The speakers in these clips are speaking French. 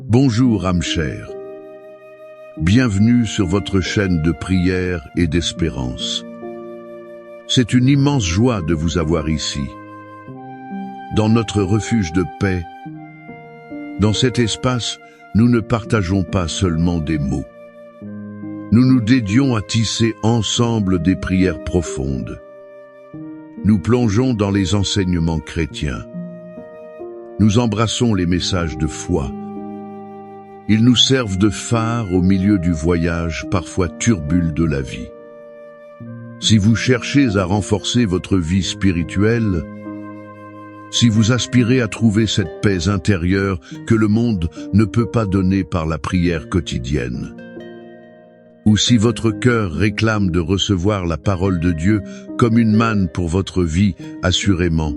Bonjour âme chère. Bienvenue sur votre chaîne de prière et d'espérance. C'est une immense joie de vous avoir ici, dans notre refuge de paix. Dans cet espace, nous ne partageons pas seulement des mots. Nous nous dédions à tisser ensemble des prières profondes. Nous plongeons dans les enseignements chrétiens. Nous embrassons les messages de foi. Ils nous servent de phare au milieu du voyage parfois turbulent de la vie. Si vous cherchez à renforcer votre vie spirituelle, si vous aspirez à trouver cette paix intérieure que le monde ne peut pas donner par la prière quotidienne, ou si votre cœur réclame de recevoir la parole de Dieu comme une manne pour votre vie, assurément,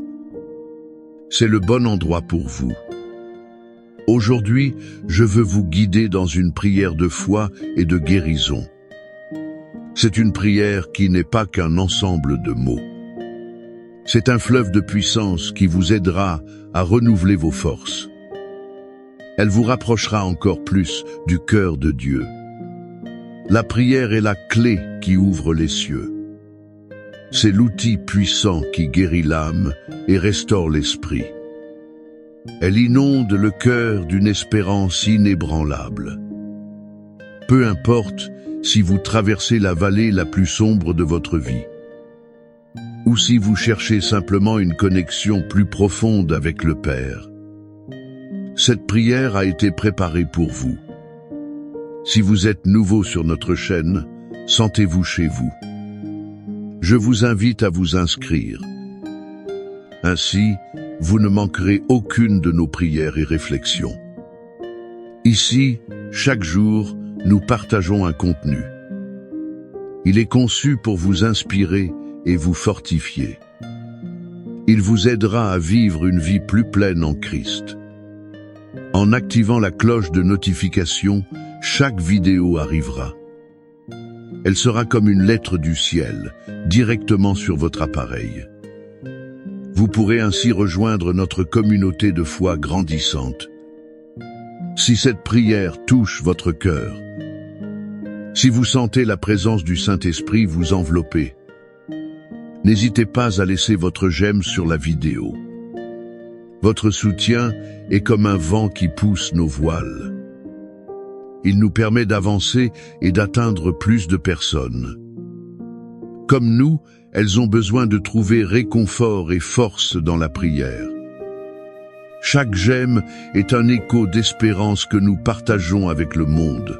c'est le bon endroit pour vous. Aujourd'hui, je veux vous guider dans une prière de foi et de guérison. C'est une prière qui n'est pas qu'un ensemble de mots. C'est un fleuve de puissance qui vous aidera à renouveler vos forces. Elle vous rapprochera encore plus du cœur de Dieu. La prière est la clé qui ouvre les cieux. C'est l'outil puissant qui guérit l'âme et restaure l'esprit. Elle inonde le cœur d'une espérance inébranlable. Peu importe si vous traversez la vallée la plus sombre de votre vie, ou si vous cherchez simplement une connexion plus profonde avec le Père. Cette prière a été préparée pour vous. Si vous êtes nouveau sur notre chaîne, sentez-vous chez vous. Je vous invite à vous inscrire. Ainsi, vous ne manquerez aucune de nos prières et réflexions. Ici, chaque jour, nous partageons un contenu. Il est conçu pour vous inspirer et vous fortifier. Il vous aidera à vivre une vie plus pleine en Christ. En activant la cloche de notification, chaque vidéo arrivera. Elle sera comme une lettre du ciel, directement sur votre appareil. Vous pourrez ainsi rejoindre notre communauté de foi grandissante. Si cette prière touche votre cœur, si vous sentez la présence du Saint-Esprit vous envelopper, n'hésitez pas à laisser votre j'aime sur la vidéo. Votre soutien est comme un vent qui pousse nos voiles. Il nous permet d'avancer et d'atteindre plus de personnes. Comme nous, elles ont besoin de trouver réconfort et force dans la prière. Chaque j'aime est un écho d'espérance que nous partageons avec le monde.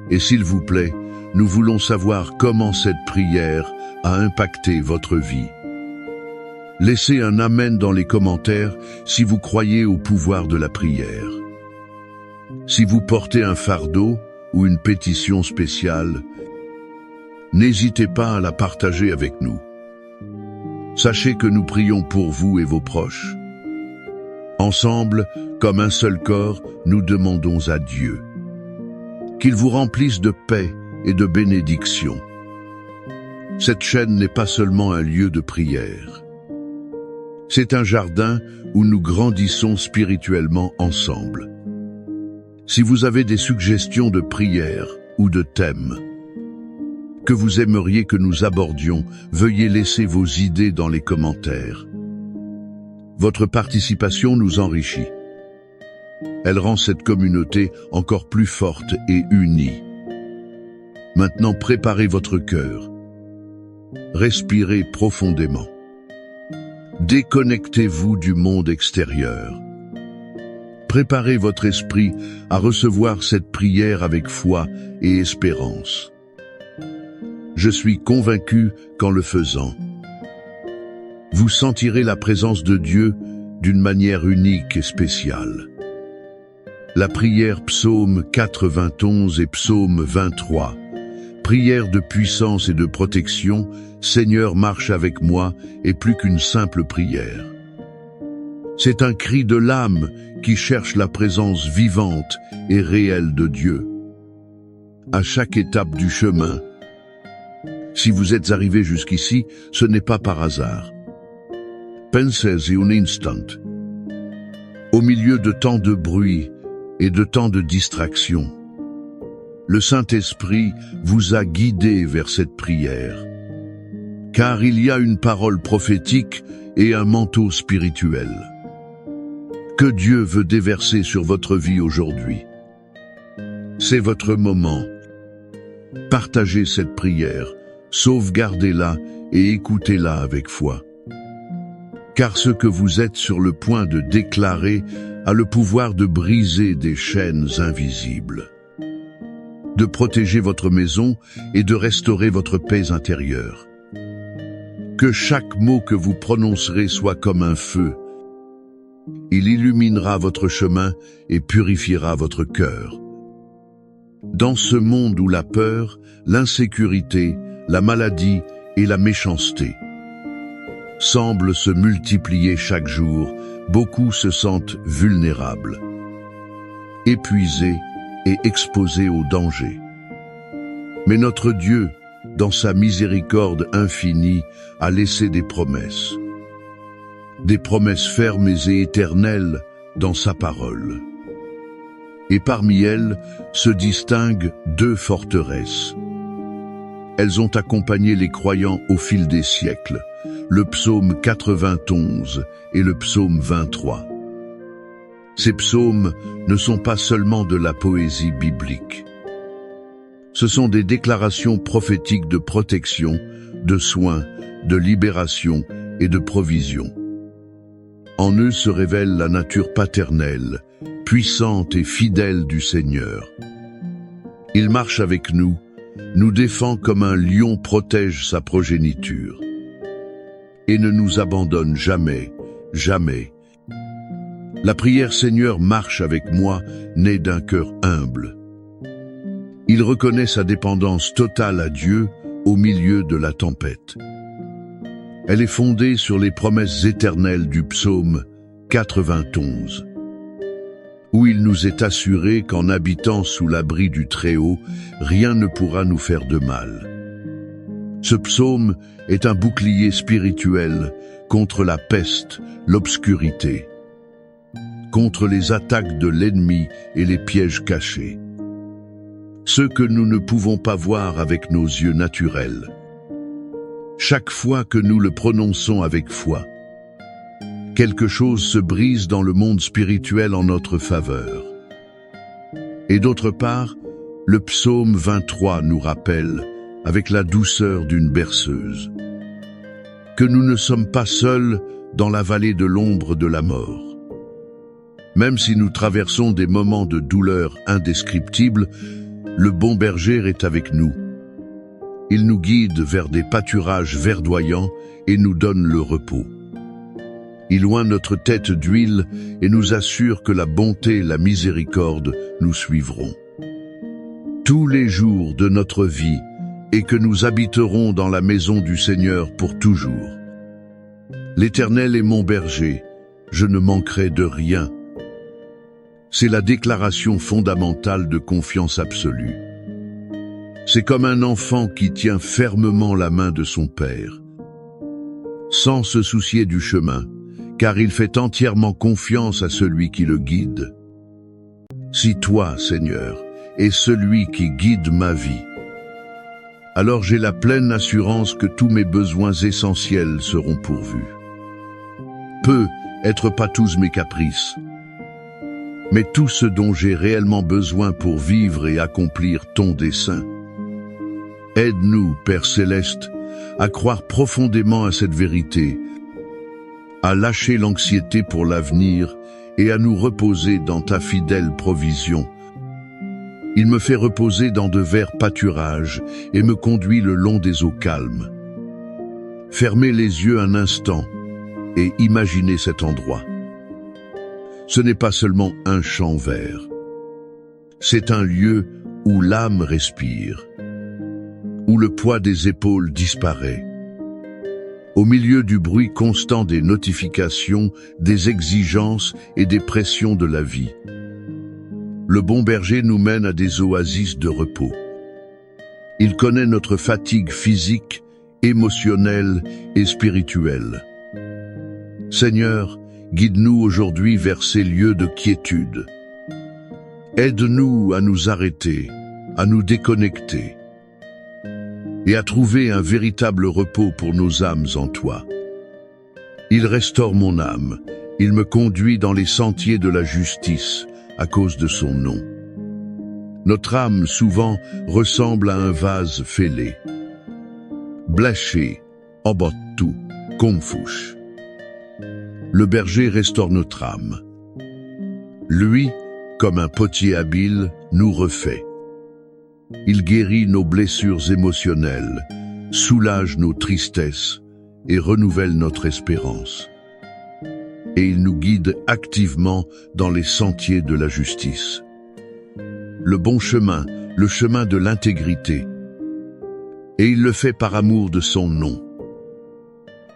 Et s'il vous plaît, nous voulons savoir comment cette prière a impacté votre vie. Laissez un amen dans les commentaires si vous croyez au pouvoir de la prière. Si vous portez un fardeau ou une pétition spéciale, n'hésitez pas à la partager avec nous. Sachez que nous prions pour vous et vos proches. Ensemble, comme un seul corps, nous demandons à Dieu qu'il vous remplisse de paix et de bénédiction. Cette chaîne n'est pas seulement un lieu de prière. C'est un jardin où nous grandissons spirituellement ensemble. Si vous avez des suggestions de prières ou de thèmes que vous aimeriez que nous abordions, veuillez laisser vos idées dans les commentaires. Votre participation nous enrichit. Elle rend cette communauté encore plus forte et unie. Maintenant, préparez votre cœur. Respirez profondément. Déconnectez-vous du monde extérieur. Préparez votre esprit à recevoir cette prière avec foi et espérance. Je suis convaincu qu'en le faisant, vous sentirez la présence de Dieu d'une manière unique et spéciale. La prière Psaume 91 et Psaume 23, prière de puissance et de protection, Seigneur marche avec moi, est plus qu'une simple prière. C'est un cri de l'âme qui cherche la présence vivante et réelle de Dieu. À chaque étape du chemin, si vous êtes arrivé jusqu'ici, ce n'est pas par hasard. Pensez-y un instant. Au milieu de tant de bruit et de tant de distractions. Le Saint-Esprit vous a guidé vers cette prière, car il y a une parole prophétique et un manteau spirituel que Dieu veut déverser sur votre vie aujourd'hui. C'est votre moment. Partagez cette prière, sauvegardez-la et écoutez-la avec foi. Car ce que vous êtes sur le point de déclarer a le pouvoir de briser des chaînes invisibles, de protéger votre maison et de restaurer votre paix intérieure. Que chaque mot que vous prononcerez soit comme un feu. Il illuminera votre chemin et purifiera votre cœur. Dans ce monde où la peur, l'insécurité, la maladie et la méchanceté semblent se multiplier chaque jour, beaucoup se sentent vulnérables, épuisés et exposés au danger. Mais notre Dieu, dans sa miséricorde infinie, a laissé des promesses fermes et éternelles dans sa parole. Et parmi elles se distinguent 2 forteresses. Elles ont accompagné les croyants au fil des siècles, le psaume 91 et le psaume 23. Ces psaumes ne sont pas seulement de la poésie biblique. Ce sont des déclarations prophétiques de protection, de soins, de libération et de provision. En eux se révèle la nature paternelle, puissante et fidèle du Seigneur. Il marche avec nous, nous défend comme un lion protège sa progéniture, et ne nous abandonne jamais, jamais. La prière Seigneur marche avec moi, née d'un cœur humble. Il reconnaît sa dépendance totale à Dieu au milieu de la tempête. Elle est fondée sur les promesses éternelles du psaume 91, où il nous est assuré qu'en habitant sous l'abri du Très-Haut, rien ne pourra nous faire de mal. Ce psaume est un bouclier spirituel contre la peste, l'obscurité, contre les attaques de l'ennemi et les pièges cachés, ceux que nous ne pouvons pas voir avec nos yeux naturels. Chaque fois que nous le prononçons avec foi, quelque chose se brise dans le monde spirituel en notre faveur. Et d'autre part, le psaume 23 nous rappelle, avec la douceur d'une berceuse, que nous ne sommes pas seuls dans la vallée de l'ombre de la mort. Même si nous traversons des moments de douleur indescriptibles, le bon berger est avec nous. Il nous guide vers des pâturages verdoyants et nous donne le repos. Il oint notre tête d'huile et nous assure que la bonté et la miséricorde nous suivront tous les jours de notre vie et que nous habiterons dans la maison du Seigneur pour toujours. L'Éternel est mon berger, je ne manquerai de rien. C'est la déclaration fondamentale de confiance absolue. C'est comme un enfant qui tient fermement la main de son père, sans se soucier du chemin, car il fait entièrement confiance à celui qui le guide. Si toi, Seigneur, es celui qui guide ma vie, alors j'ai la pleine assurance que tous mes besoins essentiels seront pourvus. Peu être pas tous mes caprices, mais tout ce dont j'ai réellement besoin pour vivre et accomplir ton dessein. Aide-nous, Père Céleste, à croire profondément à cette vérité, à lâcher l'anxiété pour l'avenir et à nous reposer dans ta fidèle provision. Il me fait reposer dans de verts pâturages et me conduit le long des eaux calmes. Fermez les yeux un instant et imaginez cet endroit. Ce n'est pas seulement un champ vert. C'est un lieu où l'âme respire, où le poids des épaules disparaît. Au milieu du bruit constant des notifications, des exigences et des pressions de la vie, le bon berger nous mène à des oasis de repos. Il connaît notre fatigue physique, émotionnelle et spirituelle. Seigneur, guide-nous aujourd'hui vers ces lieux de quiétude. Aide-nous à nous arrêter, à nous déconnecter et à trouver un véritable repos pour nos âmes en toi. Il restaure mon âme, il me conduit dans les sentiers de la justice à cause de son nom. Notre âme souvent ressemble à un vase fêlé. Bléché, obattu, confouche. Le berger restaure notre âme. Lui, comme un potier habile, nous refait. Il guérit nos blessures émotionnelles, soulage nos tristesses et renouvelle notre espérance. Et il nous guide activement dans les sentiers de la justice. Le bon chemin, le chemin de l'intégrité. Et il le fait par amour de son nom.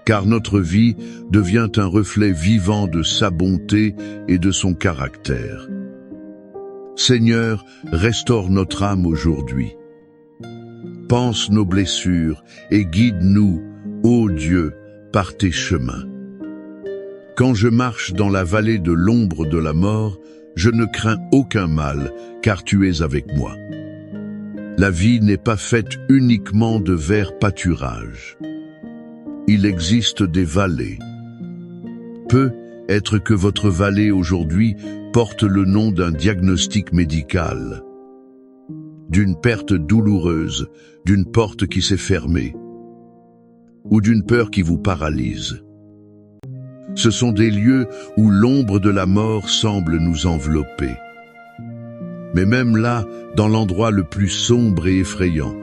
Car notre vie devient un reflet vivant de sa bonté et de son caractère. Seigneur, restaure notre âme aujourd'hui. Pense nos blessures et guide-nous, ô Dieu, par tes chemins. Quand je marche dans la vallée de l'ombre de la mort, je ne crains aucun mal, car tu es avec moi. La vie n'est pas faite uniquement de verts pâturages. Il existe des vallées. Peut être que votre vallée aujourd'hui porte le nom d'un diagnostic médical, d'une perte douloureuse, d'une porte qui s'est fermée, ou d'une peur qui vous paralyse. Ce sont des lieux où l'ombre de la mort semble nous envelopper. Mais même là, dans l'endroit le plus sombre et effrayant,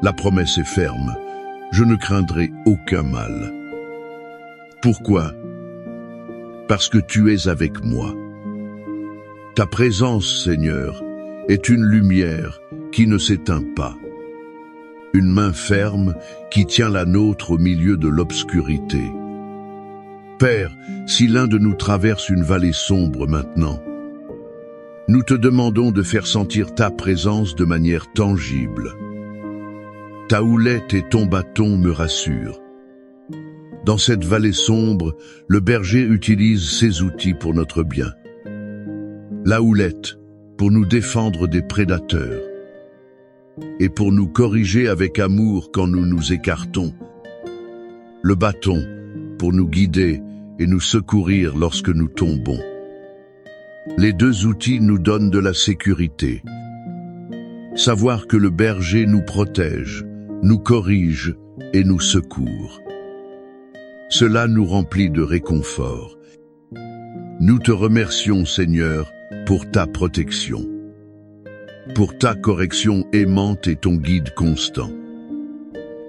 la promesse est ferme. Je ne craindrai aucun mal. Pourquoi? Parce que tu es avec moi. Ta présence, Seigneur, est une lumière qui ne s'éteint pas. Une main ferme qui tient la nôtre au milieu de l'obscurité. Père, si l'un de nous traverse une vallée sombre maintenant, nous te demandons de faire sentir ta présence de manière tangible. Ta houlette et ton bâton me rassurent. Dans cette vallée sombre, le berger utilise ses outils pour notre bien. La houlette, pour nous défendre des prédateurs, et pour nous corriger avec amour quand nous nous écartons. Le bâton, pour nous guider et nous secourir lorsque nous tombons. Les deux outils nous donnent de la sécurité. Savoir que le berger nous protège, nous corrige et nous secourt. Cela nous remplit de réconfort. Nous te remercions, Seigneur, pour ta protection, pour ta correction aimante et ton guide constant.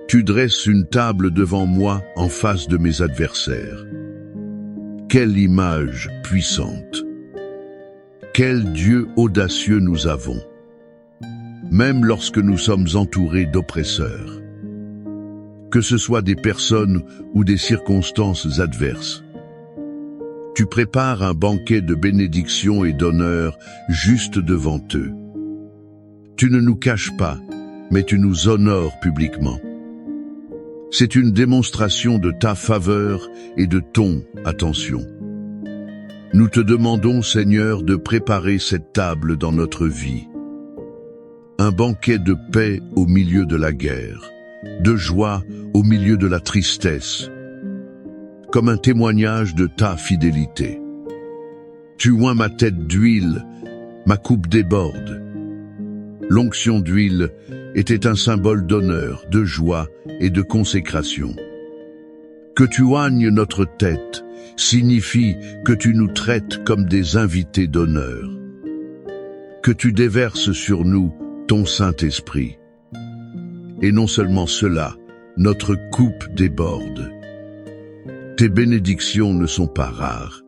Tu dresses une table devant moi en face de mes adversaires. Quelle image puissante! Quel Dieu audacieux nous avons, même lorsque nous sommes entourés d'oppresseurs. Que ce soit des personnes ou des circonstances adverses. Tu prépares un banquet de bénédiction et d'honneur juste devant eux. Tu ne nous caches pas, mais tu nous honores publiquement. C'est une démonstration de ta faveur et de ton attention. Nous te demandons, Seigneur, de préparer cette table dans notre vie. Un banquet de paix au milieu de la guerre, de joie au milieu de la tristesse, comme un témoignage de ta fidélité. Tu oins ma tête d'huile, ma coupe déborde. L'onction d'huile était un symbole d'honneur, de joie et de consécration. Que tu oignes notre tête signifie que tu nous traites comme des invités d'honneur. Que tu déverses sur nous ton Saint-Esprit. Et non seulement cela, notre coupe déborde. Tes bénédictions ne sont pas rares.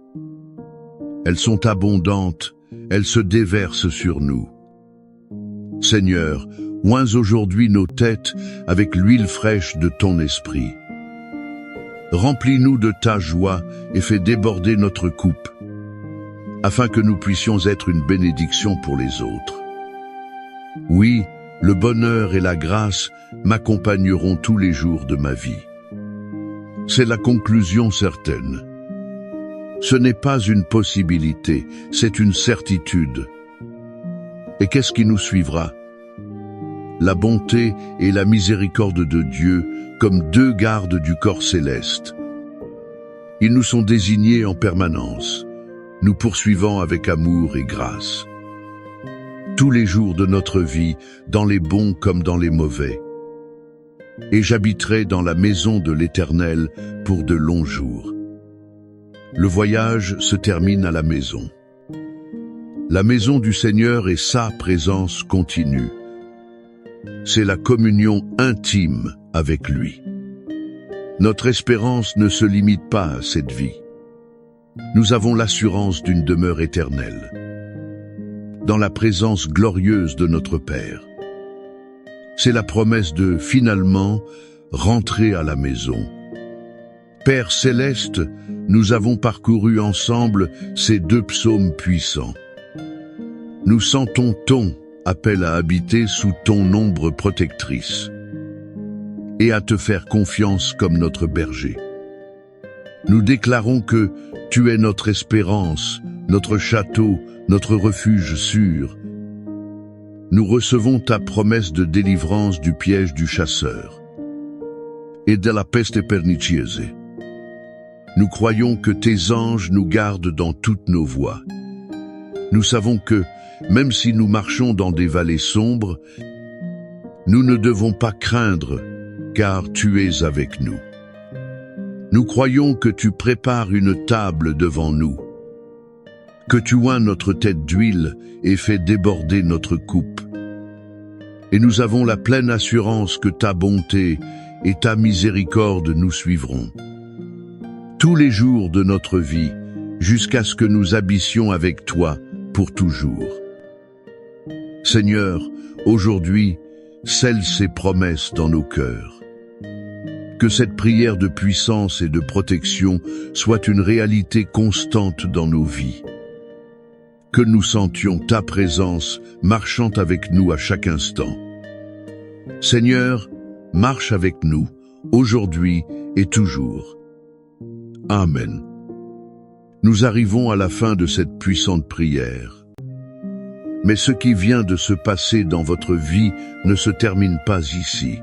Elles sont abondantes, elles se déversent sur nous. Seigneur, oins aujourd'hui nos têtes avec l'huile fraîche de ton esprit. Remplis-nous de ta joie et fais déborder notre coupe, afin que nous puissions être une bénédiction pour les autres. Oui, le bonheur et la grâce m'accompagneront tous les jours de ma vie. C'est la conclusion certaine. Ce n'est pas une possibilité, c'est une certitude. Et qu'est-ce qui nous suivra? La bonté et la miséricorde de Dieu comme deux gardes du corps céleste. Ils nous sont désignés en permanence, nous poursuivant avec amour et grâce. Tous les jours de notre vie, dans les bons comme dans les mauvais. Et j'habiterai dans la maison de l'Éternel pour de longs jours. Le voyage se termine à la maison. La maison du Seigneur et sa présence continue. C'est la communion intime avec lui. Notre espérance ne se limite pas à cette vie. Nous avons l'assurance d'une demeure éternelle, dans la présence glorieuse de notre Père. C'est la promesse de, finalement, rentrer à la maison. Père céleste, nous avons parcouru ensemble ces deux psaumes puissants. Nous sentons ton appel à habiter sous ton ombre protectrice et à te faire confiance comme notre berger. Nous déclarons que tu es notre espérance, notre château, notre refuge sûr. Nous recevons ta promesse de délivrance du piège du chasseur et de la peste pernicieuse. Nous croyons que tes anges nous gardent dans toutes nos voies. Nous savons que, même si nous marchons dans des vallées sombres, nous ne devons pas craindre, car tu es avec nous. Nous croyons que tu prépares une table devant nous, que tu oins notre tête d'huile et fais déborder notre coupe. Et nous avons la pleine assurance que ta bonté et ta miséricorde nous suivront tous les jours de notre vie, jusqu'à ce que nous habitions avec toi pour toujours. Seigneur, aujourd'hui, scelle ces promesses dans nos cœurs. Que cette prière de puissance et de protection soit une réalité constante dans nos vies. Que nous sentions ta présence marchant avec nous à chaque instant. Seigneur, marche avec nous, aujourd'hui et toujours. Amen. Nous arrivons à la fin de cette puissante prière. Mais ce qui vient de se passer dans votre vie ne se termine pas ici.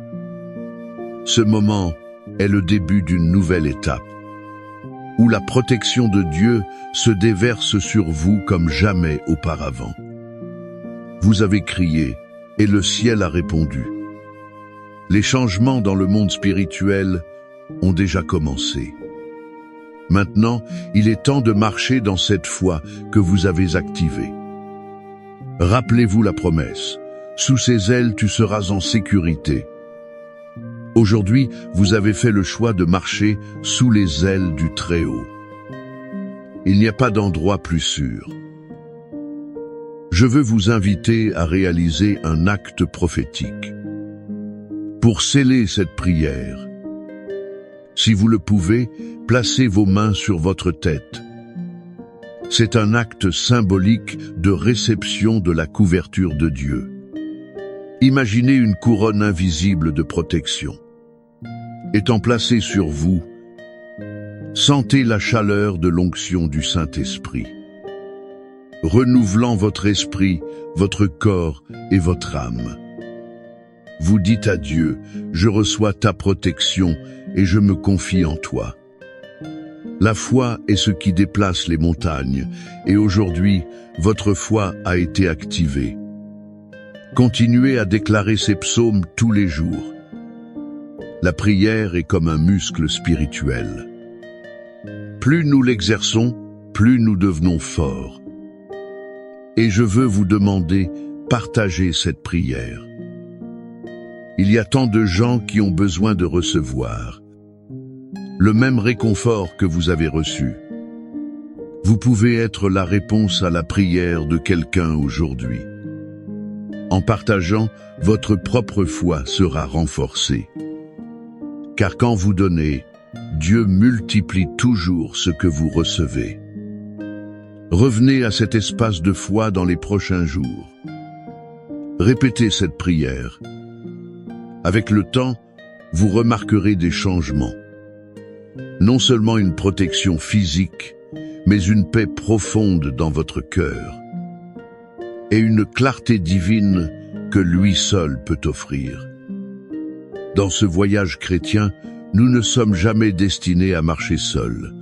Ce moment est le début d'une nouvelle étape, où la protection de Dieu se déverse sur vous comme jamais auparavant. Vous avez crié, et le ciel a répondu. Les changements dans le monde spirituel ont déjà commencé. Maintenant, il est temps de marcher dans cette foi que vous avez activée. Rappelez-vous la promesse, sous ses ailes tu seras en sécurité. Aujourd'hui, vous avez fait le choix de marcher sous les ailes du Très-Haut. Il n'y a pas d'endroit plus sûr. Je veux vous inviter à réaliser un acte prophétique. Pour sceller cette prière, si vous le pouvez, placez vos mains sur votre tête. C'est un acte symbolique de réception de la couverture de Dieu. Imaginez une couronne invisible de protection. Étant placée sur vous, sentez la chaleur de l'onction du Saint-Esprit, renouvelant votre esprit, votre corps et votre âme. Vous dites à Dieu, je reçois ta protection et je me confie en toi. La foi est ce qui déplace les montagnes, et aujourd'hui, votre foi a été activée. Continuez à déclarer ces psaumes tous les jours. La prière est comme un muscle spirituel. Plus nous l'exerçons, plus nous devenons forts. Et je veux vous demander, partagez cette prière. Il y a tant de gens qui ont besoin de recevoir le même réconfort que vous avez reçu. Vous pouvez être la réponse à la prière de quelqu'un aujourd'hui. En partageant, votre propre foi sera renforcée. Car quand vous donnez, Dieu multiplie toujours ce que vous recevez. Revenez à cet espace de foi dans les prochains jours. Répétez cette prière. Avec le temps, vous remarquerez des changements. Non seulement une protection physique, mais une paix profonde dans votre cœur. et une clarté divine que lui seul peut offrir. Dans ce voyage chrétien, nous ne sommes jamais destinés à marcher seuls.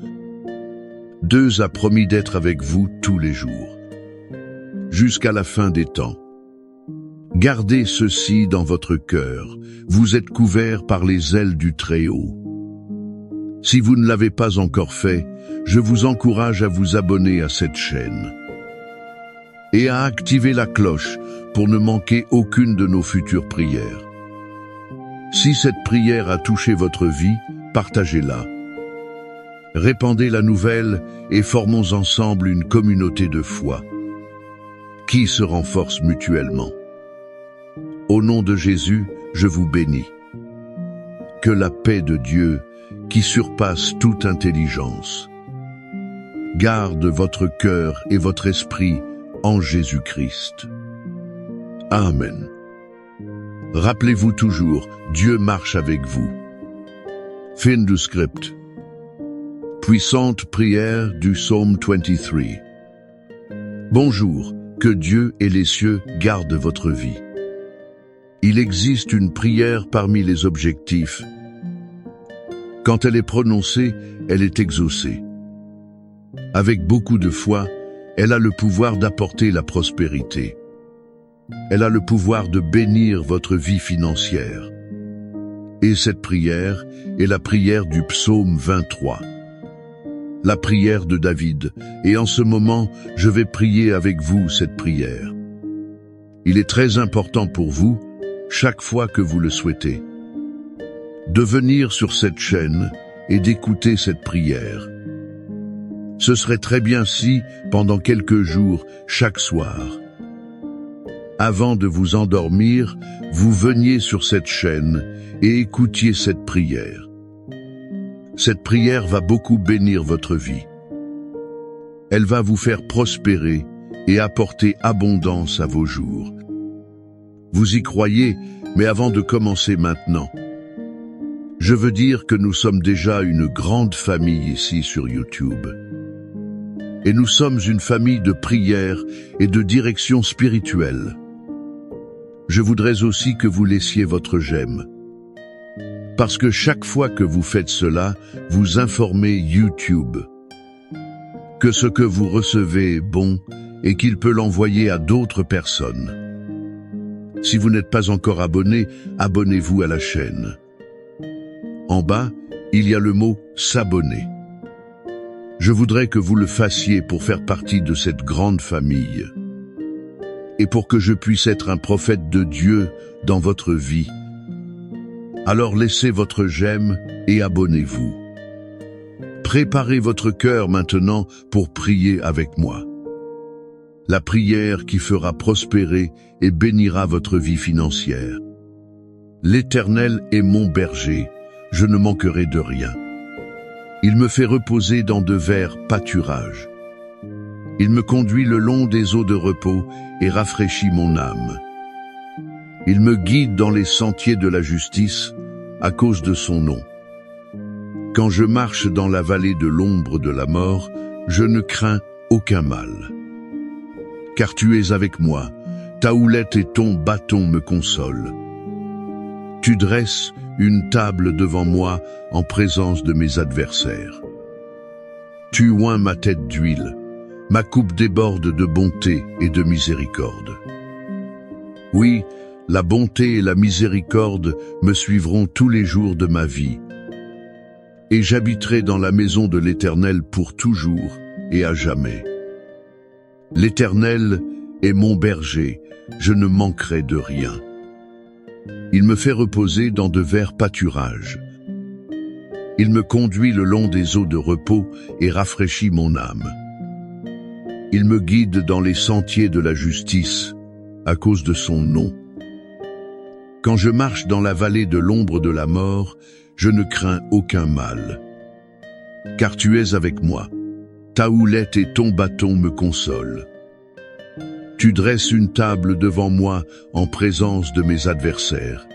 Dieu a promis d'être avec vous tous les jours, jusqu'à la fin des temps. Gardez ceci dans votre cœur, vous êtes couverts par les ailes du Très-Haut. Si vous ne l'avez pas encore fait, je vous encourage à vous abonner à cette chaîne et à activer la cloche pour ne manquer aucune de nos futures prières. Si cette prière a touché votre vie, partagez-la. Répandez la nouvelle et formons ensemble une communauté de foi qui se renforce mutuellement. Au nom de Jésus, je vous bénis. Que la paix de Dieu, qui surpasse toute intelligence, garde votre cœur et votre esprit en Jésus-Christ. Amen. Rappelez-vous toujours, Dieu marche avec vous. Fin du script. Puissante prière du psaume 23. Bonjour, que Dieu et les cieux gardent votre vie. Il existe une prière parmi les objectifs. Quand elle est prononcée, elle est exaucée. Avec beaucoup de foi, elle a le pouvoir d'apporter la prospérité. Elle a le pouvoir de bénir votre vie financière. Et cette prière est la prière du psaume 23. La prière de David, et en ce moment, je vais prier avec vous cette prière. Il est très important pour vous, chaque fois que vous le souhaitez, de venir sur cette chaîne et d'écouter cette prière. Ce serait très bien si, pendant quelques jours, chaque soir, avant de vous endormir, vous veniez sur cette chaîne et écoutiez cette prière. Cette prière va beaucoup bénir votre vie. Elle va vous faire prospérer et apporter abondance à vos jours. Vous y croyez, mais avant de commencer maintenant, je veux dire que nous sommes déjà une grande famille ici sur YouTube. Et nous sommes une famille de prière et de direction spirituelle. Je voudrais aussi que vous laissiez votre j'aime. Parce que chaque fois que vous faites cela, vous informez YouTube que ce que vous recevez est bon et qu'il peut l'envoyer à d'autres personnes. Si vous n'êtes pas encore abonné, abonnez-vous à la chaîne. En bas, il y a le mot « s'abonner ». Je voudrais que vous le fassiez pour faire partie de cette grande famille et pour que je puisse être un prophète de Dieu dans votre vie. Alors laissez votre j'aime et abonnez-vous. Préparez votre cœur maintenant pour prier avec moi. La prière qui fera prospérer et bénira votre vie financière. L'Éternel est mon berger, je ne manquerai de rien. Il me fait reposer dans de verts pâturages. Il me conduit le long des eaux de repos et rafraîchit mon âme. Il me guide dans les sentiers de la justice à cause de son nom. Quand je marche dans la vallée de l'ombre de la mort, je ne crains aucun mal. Car tu es avec moi, ta houlette et ton bâton me consolent. Tu dresses une table devant moi en présence de mes adversaires. Tu oins ma tête d'huile, ma coupe déborde de bonté et de miséricorde. Oui, la bonté et la miséricorde me suivront tous les jours de ma vie. Et j'habiterai dans la maison de l'Éternel pour toujours et à jamais. L'Éternel est mon berger, je ne manquerai de rien. Il me fait reposer dans de verts pâturages. Il me conduit le long des eaux de repos et rafraîchit mon âme. Il me guide dans les sentiers de la justice, à cause de son nom. Quand je marche dans la vallée de l'ombre de la mort, je ne crains aucun mal. Car tu es avec moi, ta houlette et ton bâton me consolent. Tu dresses une table devant moi en présence de mes adversaires.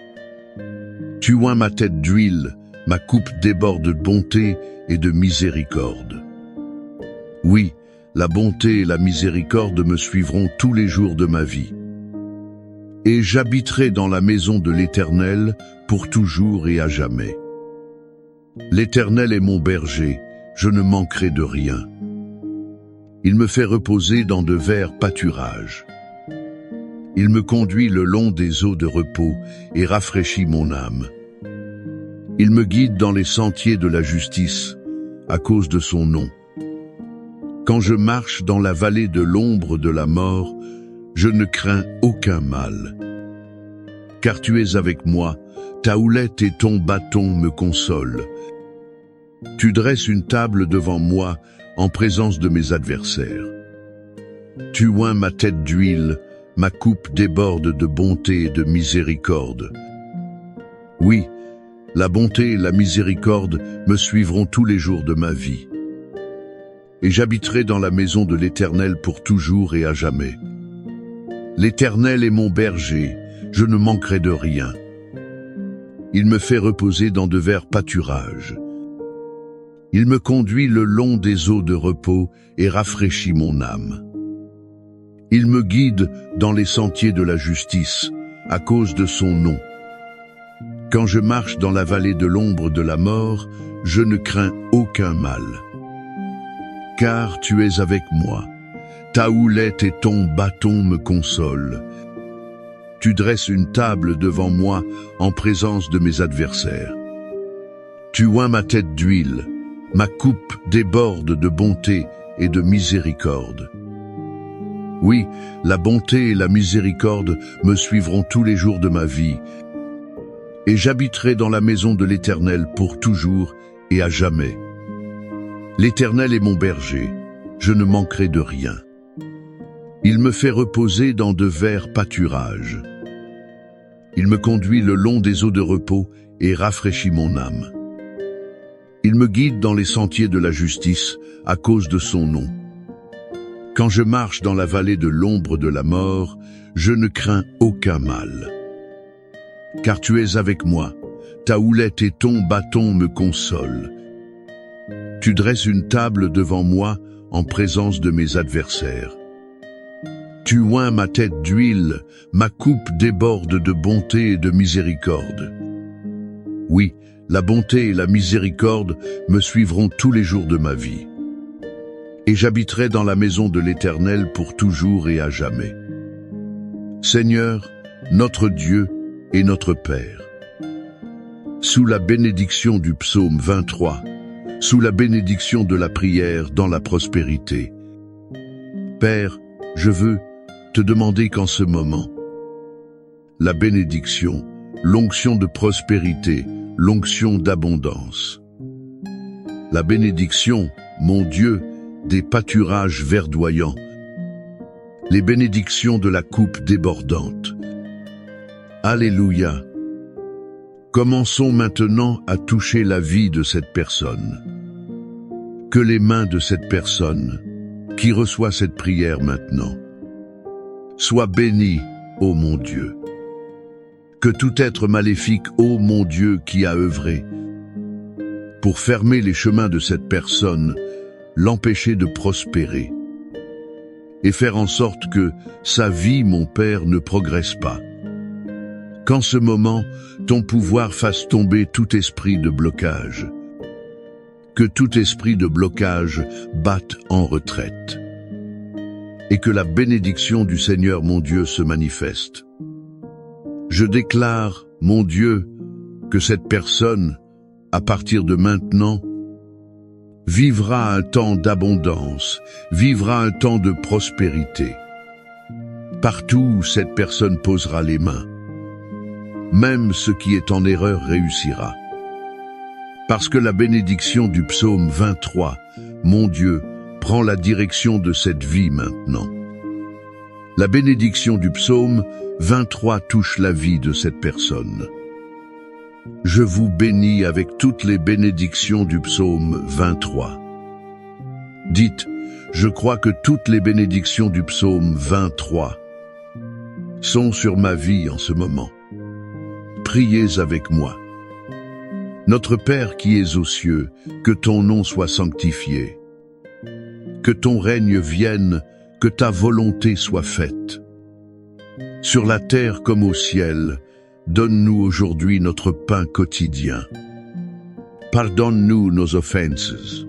Tu oins ma tête d'huile, ma coupe déborde de bonté et de miséricorde. Oui, la bonté et la miséricorde me suivront tous les jours de ma vie. Et j'habiterai dans la maison de l'Éternel pour toujours et à jamais. L'Éternel est mon berger, je ne manquerai de rien. Il me fait reposer dans de verts pâturages. Il me conduit le long des eaux de repos et rafraîchit mon âme. Il me guide dans les sentiers de la justice, à cause de son nom. Quand je marche dans la vallée de l'ombre de la mort, je ne crains aucun mal. Car tu es avec moi, ta houlette et ton bâton me consolent. Tu dresses une table devant moi en présence de mes adversaires. Tu oins ma tête d'huile, ma coupe déborde de bonté et de miséricorde. Oui, la bonté et la miséricorde me suivront tous les jours de ma vie. Et j'habiterai dans la maison de l'Éternel pour toujours et à jamais. L'Éternel est mon berger, je ne manquerai de rien. Il me fait reposer dans de verts pâturages. Il me conduit le long des eaux de repos et rafraîchit mon âme. Il me guide dans les sentiers de la justice, à cause de son nom. Quand je marche dans la vallée de l'ombre de la mort, je ne crains aucun mal. Car tu es avec moi, ta houlette et ton bâton me consolent. Tu dresses une table devant moi en présence de mes adversaires. Tu oins ma tête d'huile, ma coupe déborde de bonté et de miséricorde. Oui, la bonté et la miséricorde me suivront tous les jours de ma vie, et j'habiterai dans la maison de l'Éternel pour toujours et à jamais. L'Éternel est mon berger, je ne manquerai de rien. Il me fait reposer dans de verts pâturages. Il me conduit le long des eaux de repos et rafraîchit mon âme. Il me guide dans les sentiers de la justice à cause de son nom. Quand je marche dans la vallée de l'ombre de la mort, je ne crains aucun mal. Car tu es avec moi, ta houlette et ton bâton me consolent. Tu dresses une table devant moi en présence de mes adversaires. Tu oins ma tête d'huile, ma coupe déborde de bonté et de miséricorde. Oui, la bonté et la miséricorde me suivront tous les jours de ma vie. Et j'habiterai dans la maison de l'Éternel pour toujours et à jamais. Seigneur, notre Dieu et notre Père, sous la bénédiction du psaume 23, sous la bénédiction de la prière dans la prospérité, Père, je veux te demander qu'en ce moment, la bénédiction, l'onction de prospérité, l'onction d'abondance, la bénédiction, mon Dieu, des pâturages verdoyants, les bénédictions de la coupe débordante. Alléluia. Commençons maintenant à toucher la vie de cette personne. Que les mains de cette personne, qui reçoit cette prière maintenant, soient bénies, ô mon Dieu. Que tout être maléfique, ô mon Dieu, qui a œuvré pour fermer les chemins de cette personne, l'empêcher de prospérer et faire en sorte que sa vie, mon Père, ne progresse pas. Qu'en ce moment, ton pouvoir fasse tomber tout esprit de blocage. Que tout esprit de blocage batte en retraite. Et que la bénédiction du Seigneur, mon Dieu, se manifeste. Je déclare, mon Dieu, que cette personne, à partir de maintenant, vivra un temps d'abondance, vivra un temps de prospérité. Partout où cette personne posera les mains, même ce qui est en erreur réussira. Parce que la bénédiction du psaume 23, mon Dieu, prend la direction de cette vie maintenant. La bénédiction du psaume 23 touche la vie de cette personne. Je vous bénis avec toutes les bénédictions du psaume 23. Dites, je crois que toutes les bénédictions du psaume 23 sont sur ma vie en ce moment. Priez avec moi. Notre Père qui es aux cieux, que ton nom soit sanctifié. que ton règne vienne, que ta volonté soit faite. Sur la terre comme au ciel, donne-nous aujourd'hui notre pain quotidien. Pardonne-nous nos offenses,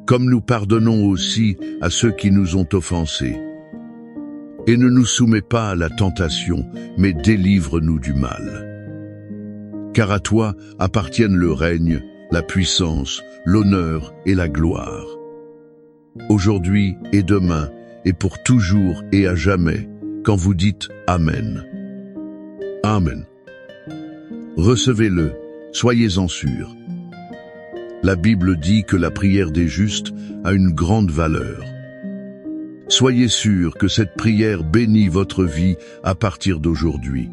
comme nous pardonnons aussi à ceux qui nous ont offensés. Et ne nous soumets pas à la tentation, mais délivre-nous du mal. Car à toi appartiennent le règne, la puissance, l'honneur et la gloire. Aujourd'hui et demain, et pour toujours et à jamais, quand vous dites Amen. Amen. Recevez-le, soyez-en sûrs. La Bible dit que la prière des justes a une grande valeur. Soyez sûrs que cette prière bénit votre vie à partir d'aujourd'hui.